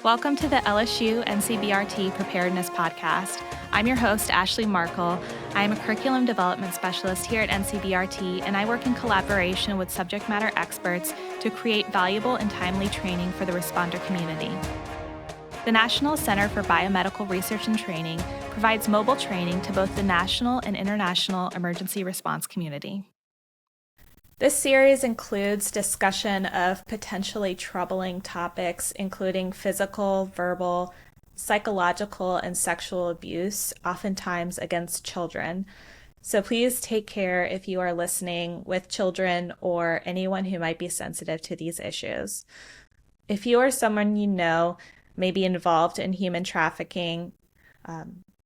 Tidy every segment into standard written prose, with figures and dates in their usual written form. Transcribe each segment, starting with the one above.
Welcome to the LSU NCBRT Preparedness Podcast. I'm your host, Ashley Markle. I am a curriculum development specialist here at NCBRT, and I work in collaboration with subject matter experts to create valuable and timely training for the responder community. The National Center for Biomedical Research and Training provides mobile training to both the national and international emergency response community. This series includes discussion of potentially troubling topics, including physical, verbal, psychological, and sexual abuse, oftentimes against children. So please take care if you are listening with children or anyone who might be sensitive to these issues. If you or someone you know may be involved in human trafficking,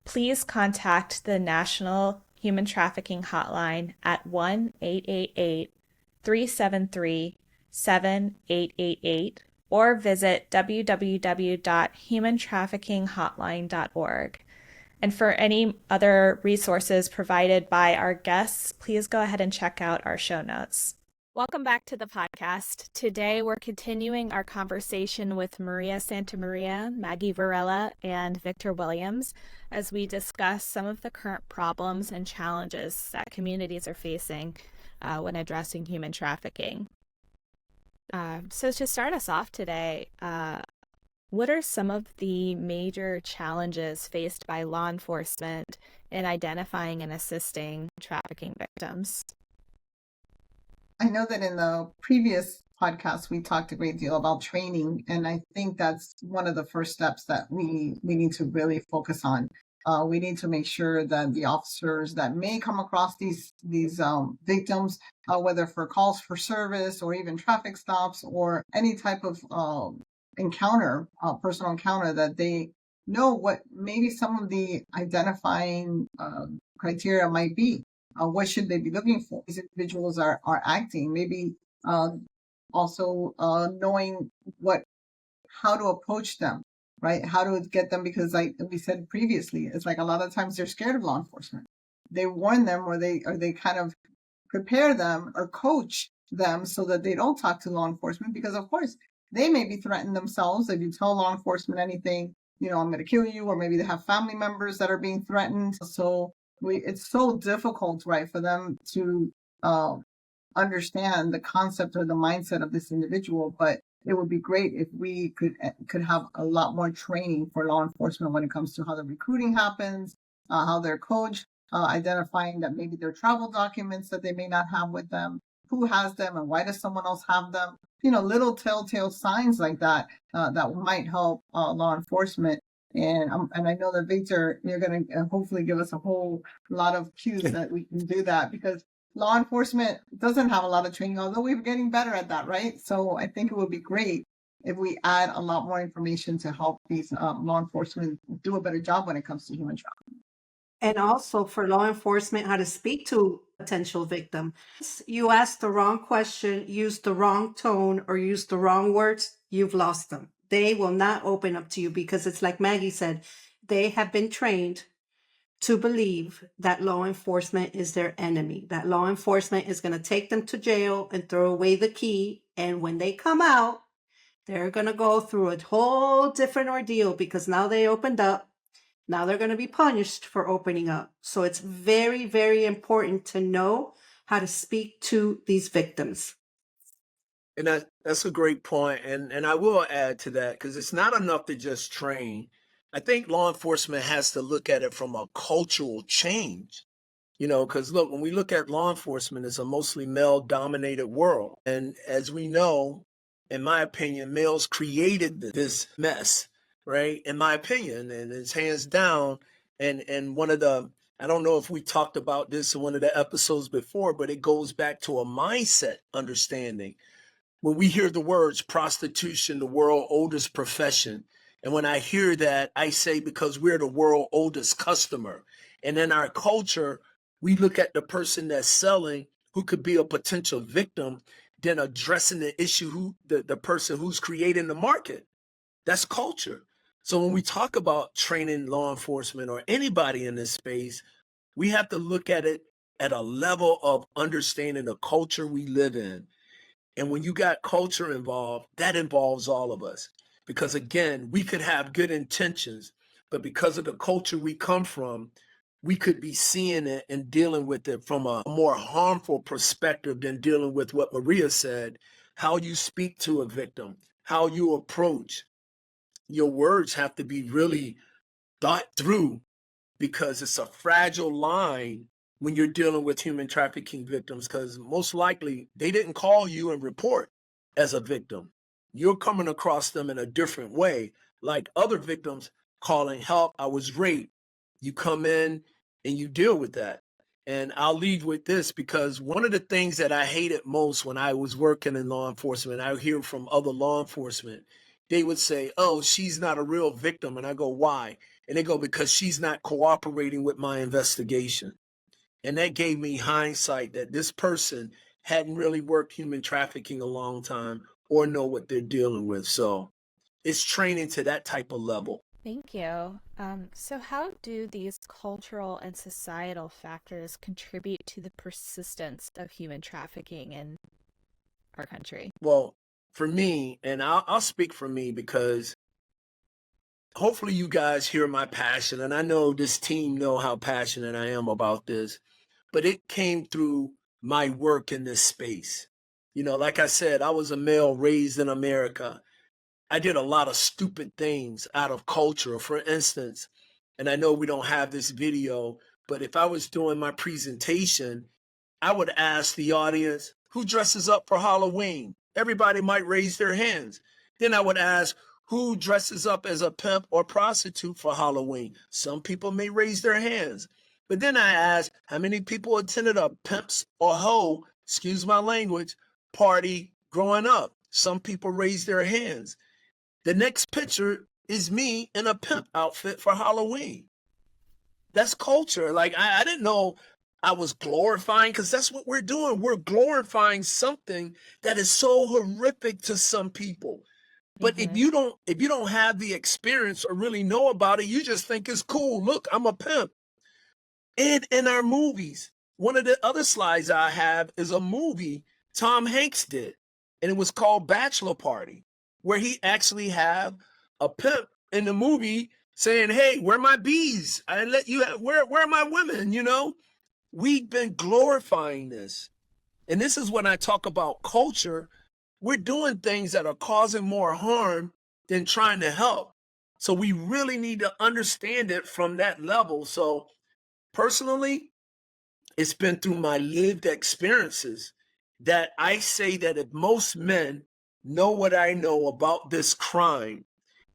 please contact the National Human Trafficking Hotline at 1-888-373-7888 or visit www.humantraffickinghotline.org. And for any other resources provided by our guests, please go ahead and check out our show notes. Welcome back to the podcast. Today we're continuing our conversation with Maria Santamaria, Maggie Varela, and Victor Williams as we discuss some of the current problems and challenges that communities are facing when addressing human trafficking. So to start us off today, what are some of the major challenges faced by law enforcement in identifying and assisting trafficking victims? I know that in the previous podcast, we talked a great deal about training, and I think that's one of the first steps that we need to really focus on. We need to make sure that the officers that may come across these victims, whether for calls for service or even traffic stops or any type of encounter, personal encounter, that they know what maybe some of the identifying criteria might be. What should they be looking for? These individuals are acting, maybe also knowing how to approach them, right? How to get them, because like we said previously, it's like a lot of times they're scared of law enforcement. They warn them or they kind of prepare them or coach them so that they don't talk to law enforcement, because of course they may be threatened themselves. If you tell law enforcement anything, I'm going to kill you, or maybe they have family members that are being threatened. So it's so difficult, right, for them to understand the concept or the mindset of this individual. But it would be great if we could have a lot more training for law enforcement when it comes to how the recruiting happens, how they're coached, identifying that maybe their travel documents that they may not have with them, who has them and why does someone else have them? Little telltale signs like that that might help law enforcement. And I know that Victor, you're going to hopefully give us a whole lot of cues that we can do that, because law enforcement doesn't have a lot of training, although we're getting better at that, right? So I think it would be great if we add a lot more information to help these law enforcement do a better job when it comes to human trafficking. And also for law enforcement, how to speak to potential victim. You ask the wrong question, use the wrong tone, or use the wrong words, you've lost them. They will not open up to you, because it's like Maggie said, they have been trained to believe that law enforcement is their enemy, that law enforcement is going to take them to jail and throw away the key. And when they come out, they're going to go through a whole different ordeal, because now they opened up. Now they're going to be punished for opening up. So it's very, very important to know how to speak to these victims. And that's a great point. And I will add to that, because it's not enough to just train. I think law enforcement has to look at it from a cultural change, because look, when we look at law enforcement, it's a mostly male-dominated world. And as we know, in my opinion, males created this mess, right? In my opinion, and it's hands down. And one of the, I don't know if we talked about this in one of the episodes before, but it goes back to a mindset understanding. When we hear the words prostitution, the world's oldest profession, and when I hear that, I say, because we're the world's oldest customer. And in our culture, we look at the person that's selling, who could be a potential victim, then addressing the issue, the person who's creating the market. That's culture. So when we talk about training law enforcement or anybody in this space, we have to look at it at a level of understanding the culture we live in. And when you got culture involved, that involves all of us. Because again, we could have good intentions, but because of the culture we come from, we could be seeing it and dealing with it from a more harmful perspective than dealing with what Maria said, how you speak to a victim, how you approach. Your words have to be really thought through, because it's a fragile line when you're dealing with human trafficking victims, because most likely they didn't call you and report as a victim. You're coming across them in a different way, like other victims calling help, I was raped. You come in and you deal with that. And I'll leave with this, because one of the things that I hated most when I was working in law enforcement, I hear from other law enforcement, they would say, oh, she's not a real victim. And I go, why? And they go, because she's not cooperating with my investigation. And that gave me hindsight that this person hadn't really worked human trafficking a long time or know what they're dealing with. So it's training to that type of level. Thank you. So how do these cultural and societal factors contribute to the persistence of human trafficking in our country? Well, for me, and I'll speak for me, because hopefully you guys hear my passion, and I know this team know how passionate I am about this, but it came through my work in this space. You know, like I said, I was a male raised in America. I did a lot of stupid things out of culture. For instance, and I know we don't have this video, but if I was doing my presentation, I would ask the audience, who dresses up for Halloween? Everybody might raise their hands. Then I would ask, who dresses up as a pimp or prostitute for Halloween? Some people may raise their hands. But then I asked, how many people attended a pimps or hoe, excuse my language, party growing up? Some people raised their hands. The next picture is me in a pimp outfit for Halloween. That's culture. Like, I didn't know I was glorifying, because that's what we're doing. We're glorifying something that is so horrific to some people. But if you don't have the experience or really know about it, you just think it's cool. Look, I'm a pimp. And in our movies, one of the other slides I have is a movie Tom Hanks did, and it was called Bachelor Party, where he actually have a pimp in the movie saying, hey, where are my bees? I let you have, where are my women? You know, we've been glorifying this. And this is when I talk about culture. We're doing things that are causing more harm than trying to help. So we really need to understand it from that level. So personally, it's been through my lived experiences that I say that if most men know what I know about this crime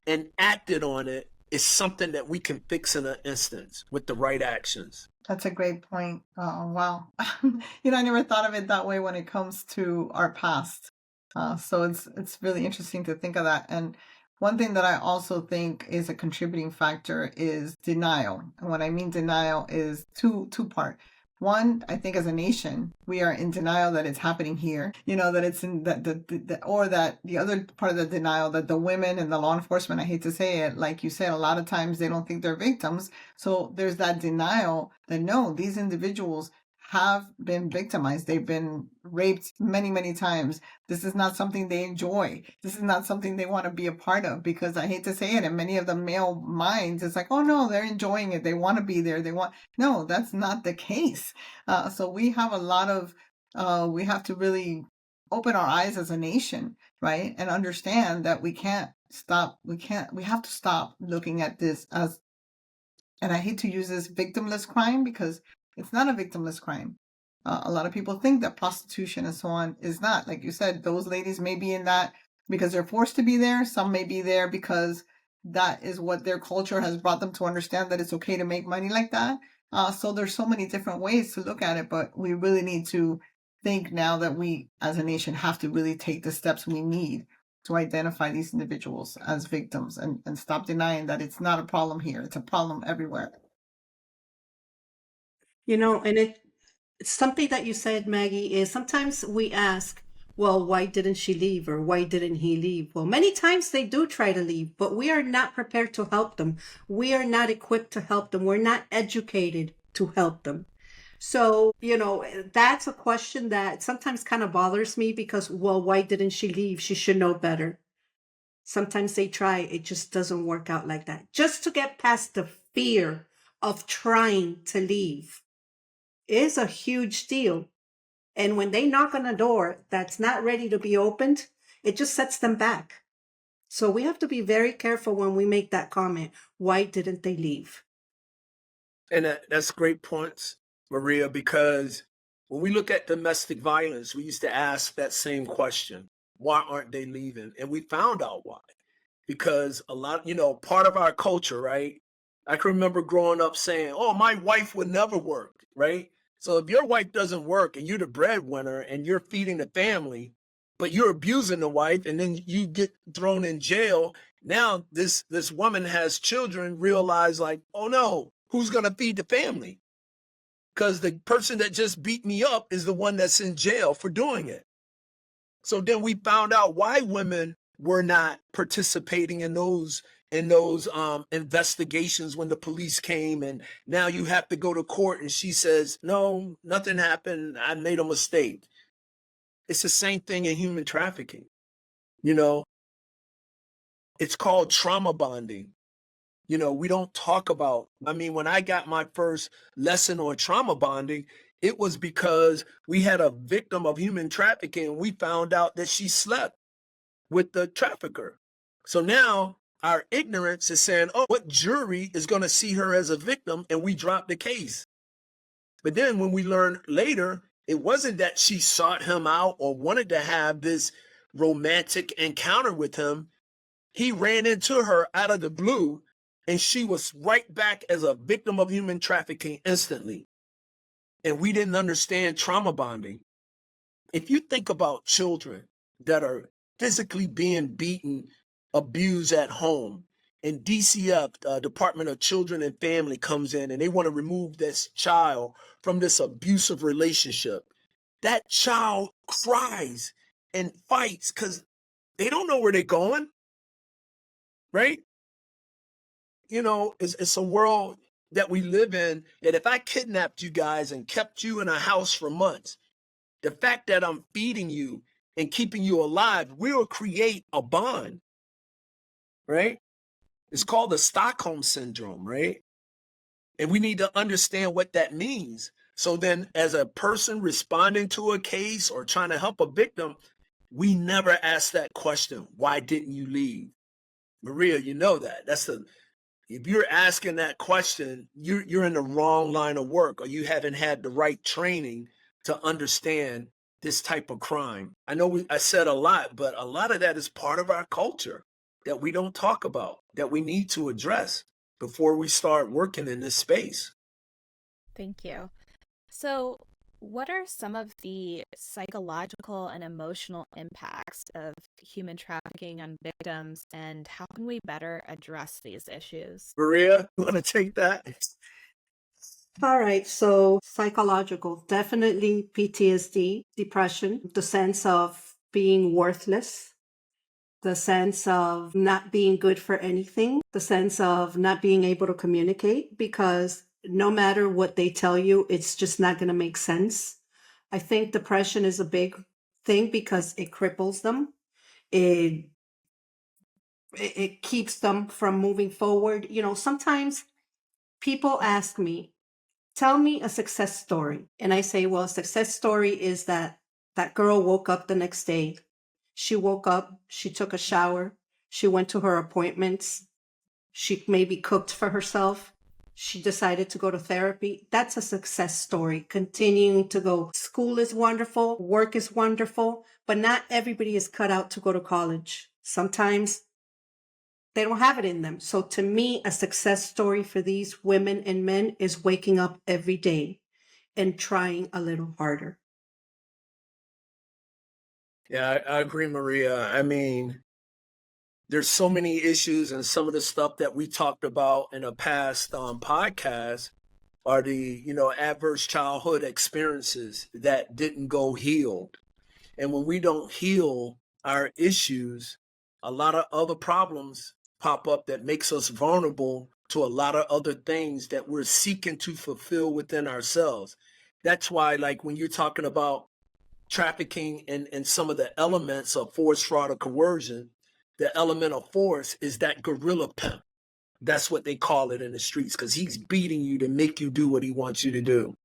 and acted on it, it's something that we can fix in an instance with the right actions. That's a great point. Wow. You know, I never thought of it that way when it comes to our past. So it's really interesting to think of that. And one thing that I also think is a contributing factor is denial. And what I mean denial is two part. One, I think as a nation, we are in denial that it's happening here. You know, that it's in or that the other part of the denial, that the women and the law enforcement, I hate to say it, like you said, a lot of times they don't think they're victims. So there's that denial that no, these individuals have been victimized. They've been raped many, many times. This is not something they enjoy. This is not something they want to be a part of, because I hate to say it, in many of the male minds, it's like, oh no, they're enjoying it. They want to be there. No, that's not the case. So we have a lot of, we have to really open our eyes as a nation, right? And understand that we have to stop looking at this as, and I hate to use this, victimless crime, because it's not a victimless crime. A lot of people think that prostitution and so on is not. Like you said, those ladies may be in that because they're forced to be there. Some may be there because that is what their culture has brought them to understand, that it's okay to make money like that. So there's so many different ways to look at it, but we really need to think now that we as a nation have to really take the steps we need to identify these individuals as victims and stop denying that it's not a problem here. It's a problem everywhere. You know, and it's something that you said, Maggie, is sometimes we ask, well, why didn't she leave, or why didn't he leave? Well, many times they do try to leave, but we are not prepared to help them. We are not equipped to help them. We're not educated to help them. So, you know, that's a question that sometimes kind of bothers me, because, well, why didn't she leave? She should know better. Sometimes they try, it just doesn't work out like that. Just to get past the fear of trying to leave is a huge deal. And when they knock on a door that's not ready to be opened, it just sets them back. So we have to be very careful when we make that comment. Why didn't they leave? And that's great points, Maria, because when we look at domestic violence, we used to ask that same question. Why aren't they leaving? And we found out why. Because a lot, part of our culture, right? I can remember growing up saying, oh, my wife would never work, right? So if your wife doesn't work and you're the breadwinner and you're feeding the family, but you're abusing the wife and then you get thrown in jail, now this woman has children, realize like, oh no, who's going to feed the family? Because the person that just beat me up is the one that's in jail for doing it. So then we found out why women were not participating in those investigations when the police came, and now you have to go to court and she says, no, nothing happened. I made a mistake. It's the same thing in human trafficking. It's called trauma bonding. We don't talk about, when I got my first lesson on trauma bonding, it was because we had a victim of human trafficking and we found out that she slept with the trafficker. So now our ignorance is saying, oh, what jury is going to see her as a victim? And we drop the case. But then when we learned later, it wasn't that she sought him out or wanted to have this romantic encounter with him. He ran into her out of the blue and she was right back as a victim of human trafficking instantly. And we didn't understand trauma bonding. If you think about children that are physically being beaten, abused at home, and DCF, Department of Children and Family, comes in and they want to remove this child from this abusive relationship, that child cries and fights because they don't know where they're going, right? It's a world that we live in that if I kidnapped you guys and kept you in a house for months, the fact that I'm feeding you and keeping you alive will create a bond, right? It's called the Stockholm Syndrome, right? And we need to understand what that means. So then as a person responding to a case or trying to help a victim, we never ask that question, why didn't you leave? Maria, you know that. If you're asking that question, you're in the wrong line of work, or you haven't had the right training to understand this type of crime. I know I said a lot, but a lot of that is part of our culture that we don't talk about, that we need to address before we start working in this space. Thank you. So, what are some of the psychological and emotional impacts of human trafficking on victims, and how can we better address these issues? Maria, you want to take that? All right, so psychological, definitely PTSD, depression, the sense of being worthless, the sense of not being good for anything, the sense of not being able to communicate because no matter what they tell you, it's just not going to make sense. I think depression is a big thing because it cripples them. It keeps them from moving forward. Sometimes people ask me, tell me a success story. And I say, well, a success story is that girl woke up the next day. She woke up, she took a shower, she went to her appointments, she maybe cooked for herself, she decided to go to therapy. That's a success story. Continuing to go. School is wonderful, work is wonderful, but not everybody is cut out to go to college. Sometimes they don't have it in them. So to me, a success story for these women and men is waking up every day and trying a little harder. Yeah, I agree, Maria. There's so many issues, and some of the stuff that we talked about in a past podcast are the, adverse childhood experiences that didn't go healed. And when we don't heal our issues, a lot of other problems pop up that makes us vulnerable to a lot of other things that we're seeking to fulfill within ourselves. That's why, like, when you're talking about trafficking and some of the elements of force, fraud, or coercion, the element of force is that gorilla pimp. That's what they call it in the streets, because he's beating you to make you do what he wants you to do.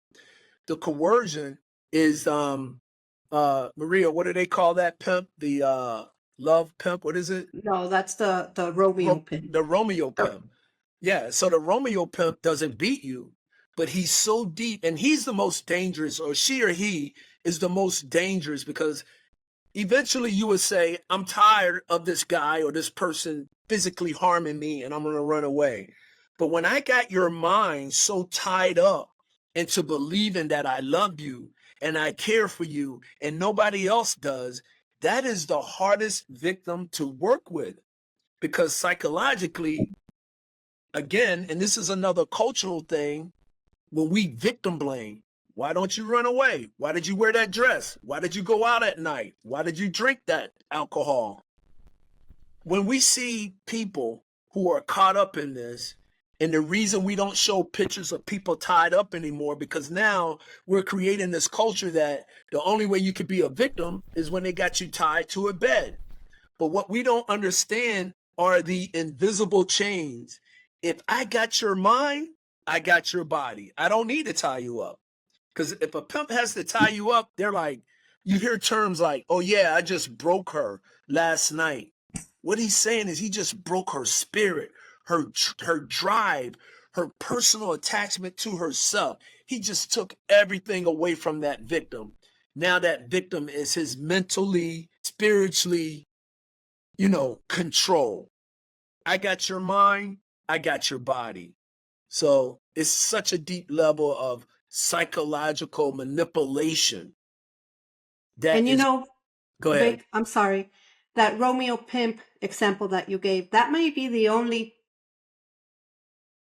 The coercion is Maria, what do they call that pimp? The love pimp, what is it? No, that's the Romeo pin. The Romeo pimp. Yeah, so the Romeo pimp doesn't beat you, but he's so deep, and he's the most dangerous, or she or he is the most dangerous, because eventually you would say, I'm tired of this guy or this person physically harming me, and I'm going to run away. But when I got your mind so tied up into believing that I love you and I care for you and nobody else does, that is the hardest victim to work with, because psychologically, again, and this is another cultural thing, when we victim blame, why don't you run away? Why did you wear that dress? Why did you go out at night? Why did you drink that alcohol? When we see people who are caught up in this, and the reason we don't show pictures of people tied up anymore, because now we're creating this culture that the only way you could be a victim is when they got you tied to a bed. But what we don't understand are the invisible chains. If I got your mind, I got your body. I don't need to tie you up. Because if a pimp has to tie you up, they're like, you hear terms like, oh yeah, I just broke her last night. What he's saying is he just broke her spirit, her drive, her personal attachment to herself. He just took everything away from that victim. Now that victim is his mentally, spiritually, control. I got your mind, I got your body. So it's such a deep level of psychological manipulation. Go ahead. Vic, I'm sorry, that Romeo pimp example that you gave, that may be the only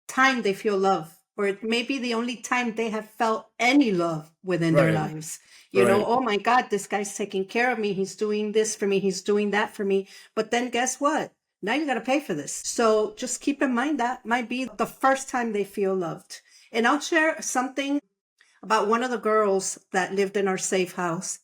time they feel love, or it may be the only time they have felt any love within their lives. Oh my God, this guy's taking care of me. He's doing this for me. He's doing that for me. But then guess what? Now you got to pay for this. So just keep in mind that might be the first time they feel loved. And I'll share something about one of the girls that lived in our safe house.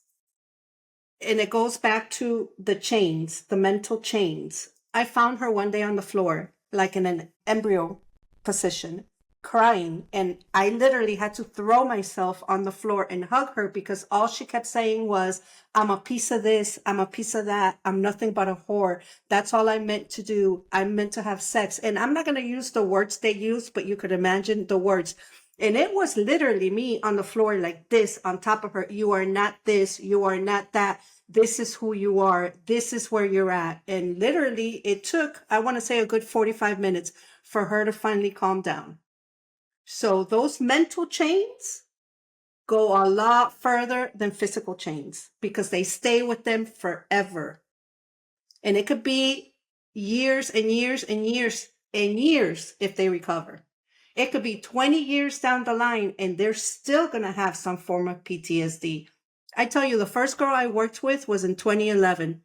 And it goes back to the chains, the mental chains. I found her one day on the floor, like in an embryo position, crying. And I literally had to throw myself on the floor and hug her, because all she kept saying was, I'm a piece of this, I'm a piece of that, I'm nothing but a whore. That's all I meant to do. I meant to have sex. And I'm not going to use the words they use, but you could imagine the words. And it was literally me on the floor like this on top of her. You are not this. You are not that. This is who you are. This is where you're at. And literally it took, I want to say, a good 45 minutes for her to finally calm down. So those mental chains go a lot further than physical chains, because they stay with them forever. And it could be years and years and years and years if they recover. It could be 20 years down the line and they're still going to have some form of PTSD. I tell you, the first girl I worked with was in 2011.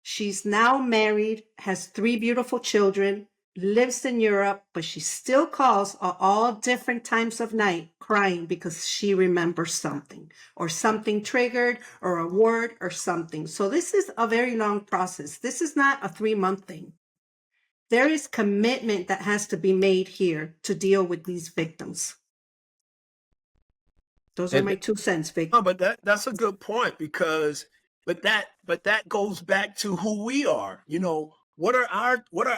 She's now married, has 3 beautiful children, lives in Europe, but she still calls at all different times of night crying because she remembers something, or something triggered, or a word or something. So this is a very long process. This is not a 3-month thing. There is commitment that has to be made here to deal with these victims. Those are my 2 cents, Vic. No, but that's a good point, because but that goes back to who we are. What are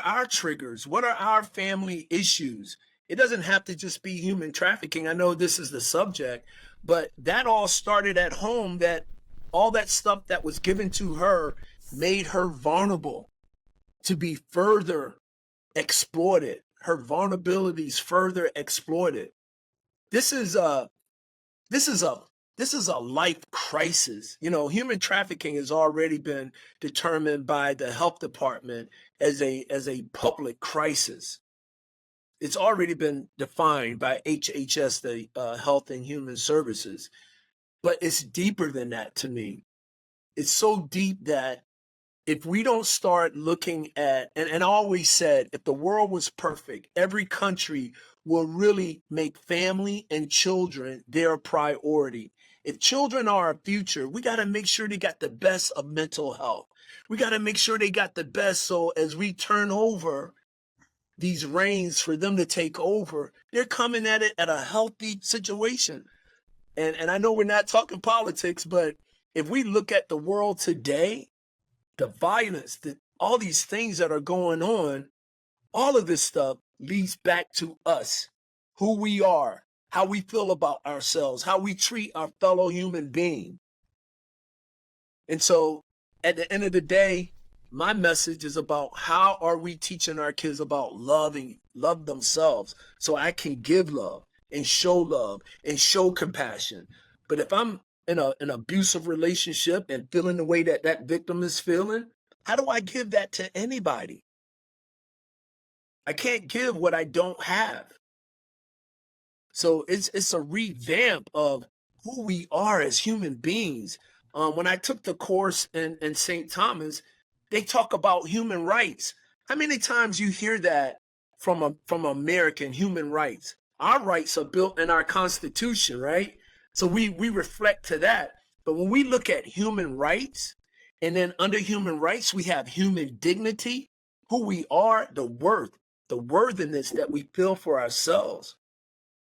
our triggers? What are our family issues? It doesn't have to just be human trafficking. I know this is the subject, but that all started at home. That all that stuff that was given to her made her vulnerable to be further exploited, her vulnerabilities further exploited. This is a life crisis. Human trafficking has already been determined by the health department as a public crisis. It's already been defined by HHS, the Health and Human Services. But it's deeper than that to me. It's so deep that if we don't start looking at, and I always said, if the world was perfect, every country will really make family and children their priority. If children are our future, we got to make sure they got the best of mental health. We got to make sure they got the best. So as we turn over these reins for them to take over, they're coming at it at a healthy situation. And I know we're not talking politics, but if we look at the world today, the violence, all these things that are going on, all of this stuff leads back to us, who we are, how we feel about ourselves, how we treat our fellow human being. And so at the end of the day, my message is about how are we teaching our kids about love themselves so I can give love and show compassion. But if I'm in an abusive relationship and feeling the way that that victim is feeling, how do I give that to anybody? I can't give what I don't have. So it's a revamp of who we are as human beings. When I took the course in St. Thomas, they talk about human rights. How many times you hear that from American human rights? Our rights are built in our Constitution, right? So we reflect to that. But when we look at human rights, and then under human rights, we have human dignity, who we are, the worthiness that we feel for ourselves.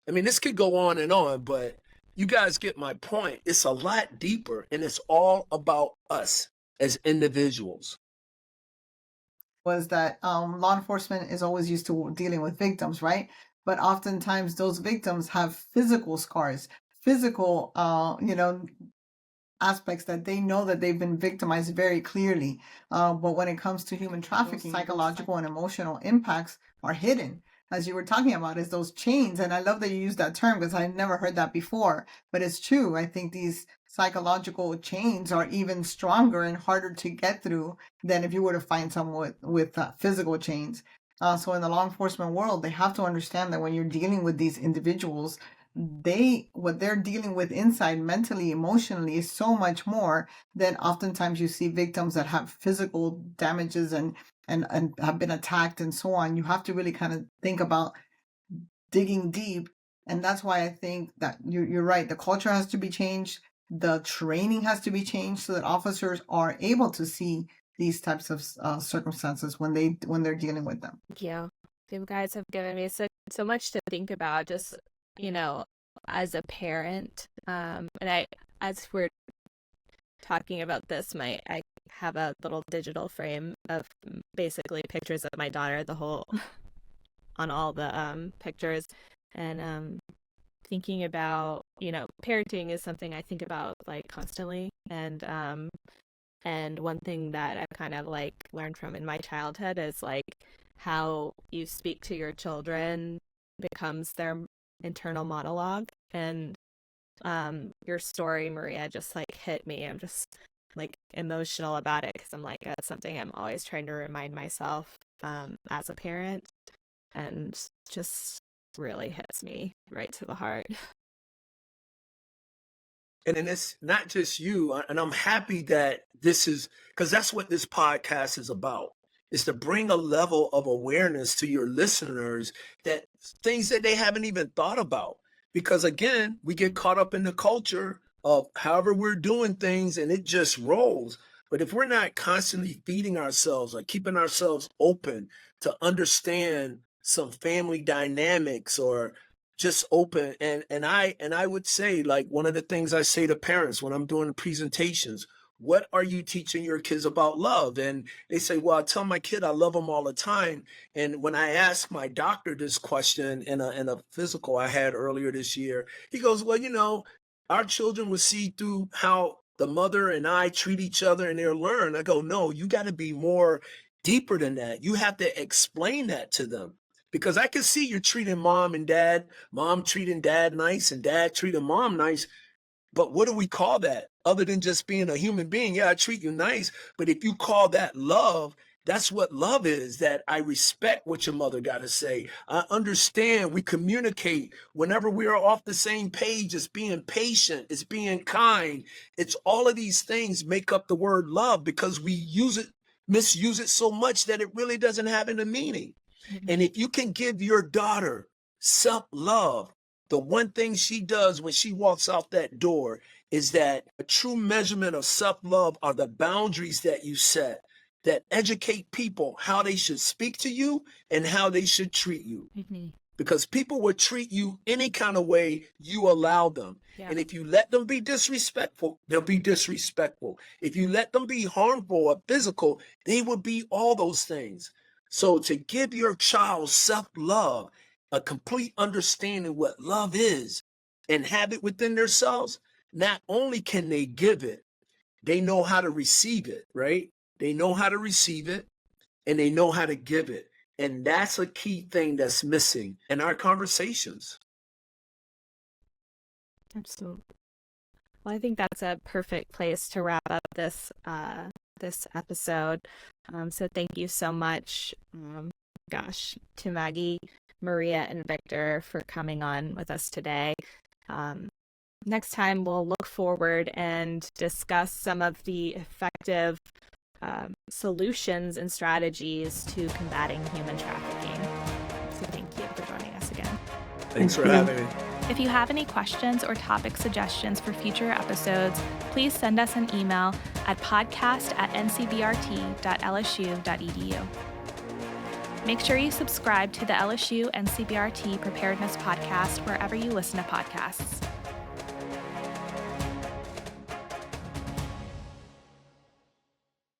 I mean, this could go on, but you guys get my point. It's a lot deeper, and it's all about us as individuals. Was that law enforcement is always used to dealing with victims, right? But oftentimes those victims have physical scars, physical, aspects that they know that they've been victimized very clearly. But when it comes to human trafficking, psychological and emotional impacts are hidden. As you were talking about, is those chains. And I love that you use that term because I never heard that before, but it's true. I think these psychological chains are even stronger and harder to get through than if you were to find someone with physical chains. So in the law enforcement world, they have to understand that when you're dealing with these individuals, what they're dealing with inside mentally, emotionally is so much more than oftentimes you see victims that have physical damages and have been attacked and so on. You have to really kind of think about digging deep. And that's why I think that you're right. The culture has to be changed. The training has to be changed so that officers are able to see these types of circumstances when they're dealing with them. Thank you. You guys have given me so much to think about, just, as a parent. And as we're talking about this, I have a little digital frame of basically pictures of my daughter, on all the pictures. And thinking about, parenting is something I think about like constantly. And one thing that I kind of like learned from in my childhood is like how you speak to your children becomes their internal monologue. And your story, Maria, just like hit me. I'm just like emotional about it because I'm like, that's something I'm always trying to remind myself as a parent, and just really hits me right to the heart. And it's not just you, and I'm happy that this is, because that's what this podcast is about, is to bring a level of awareness to your listeners, that things that they haven't even thought about. Because again, we get caught up in the culture of however we're doing things and it just rolls. But if we're not constantly feeding ourselves or keeping ourselves open to understand some family dynamics, or just open, and I would say, like, one of the things I say to parents when I'm doing the presentations, what are you teaching your kids about love? And they say, well, I tell my kid I love them all the time. And when I asked my doctor this question in a physical I had earlier this year, he goes, well, our children will see through how the mother and I treat each other and they'll learn. I go, no, you got to be more deeper than that. You have to explain that to them. Because I can see you're treating mom treating dad nice, and dad treating mom nice. But what do we call that other than just being a human being? Yeah, I treat you nice. But if you call that love, that's what love is, that I respect what your mother got to say. I understand. We communicate whenever we are off the same page. It's being patient. It's being kind. It's all of these things make up the word love, because we misuse it so much that it really doesn't have any meaning. And if you can give your daughter self-love, the one thing she does when she walks out that door is that a true measurement of self-love are the boundaries that you set that educate people how they should speak to you and how they should treat you. Because people will treat you any kind of way you allow them. Yeah. And if you let them be disrespectful, they'll be disrespectful. If you let them be harmful or physical, they will be all those things. So to give your child self-love, a complete understanding what love is, and have it within themselves, not only can they give it, they know how to receive it, right? They know how to receive it and they know how to give it. And that's a key thing that's missing in our conversations. Absolutely. Well, I think that's a perfect place to wrap up this episode. So thank you so much, to Maggie, Maria, and Victor for coming on with us today. Next time, we'll look forward and discuss some of the effective solutions and strategies to combating human trafficking. So thank you for joining us again. Thanks for having me. If you have any questions or topic suggestions for future episodes, please send us an email at podcast@ncbrt.lsu.edu. Make sure you subscribe to the LSU NCBRT Preparedness Podcast wherever you listen to podcasts.